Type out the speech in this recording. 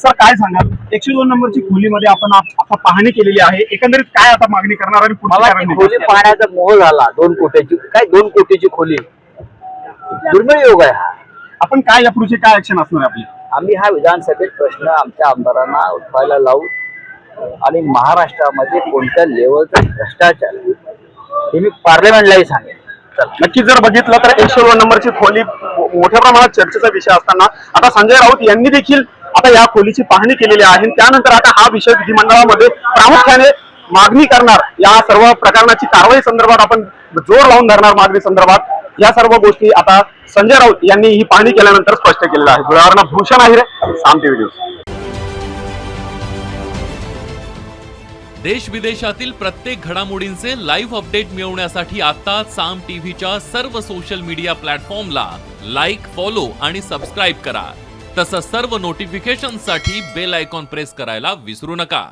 Sir काय सांगाल 102 नंबरची खोलीमध्ये आपण आता पाहणी केलेली आहे, एकंदरीत काय आता मागणी करणार आणि पुढची मला काय ती रणनीती खोली असणार? पाहण्याचा मोह झाला. 2 कोटीची काय 2 कोटीची खोली, दुर्मिळ योग आहे हा. आपण काय यापुढची काय ऍक्शन असणार आहे आपली? आम्ही हा विधानसभेत प्रश्न आमच्या आमदारांना उठवायला लावू आणि महाराष्ट्रामध्ये कोणत्या लेवलचा भ्रष्टाचार आहे हे मी पार्लमेंटलाही सांगेन. नक्कीच जर बघितलं तर 102 नंबरची खोली मोठ्या प्रमाणात चर्चेचा विषय असताना आता संजय राऊत यांनी देखील आता या खोलीची पाहणी केलेली आहे. त्यानंतर आता हा विषय विधिमंडळामध्ये प्रामुख्याने मागणी करणार, या सर्व प्रकरणाची कारवाई संदर्भात आपण जोर लावून धरणार मागणी संदर्भात. या सर्व गोष्टी आता संजय राऊत यांनी ही पाहणी केल्यानंतर स्पष्ट केलेलं आहे. धुळ्यावरनं भूषण आहे साम टीव्ही न्यूज. देश विदेशातील प्रत्येक घडामोडींचे लाईव्ह अपडेट मिळवण्यासाठी आता साम टीव्हीच्या सर्व सोशल मीडिया प्लॅटफॉर्मला लाईक, फॉलो आणि सबस्क्राईब करा. तसंच सर्व नोटिफिकेशनसाठी बेल आयकॉन प्रेस करायला विसरू नका.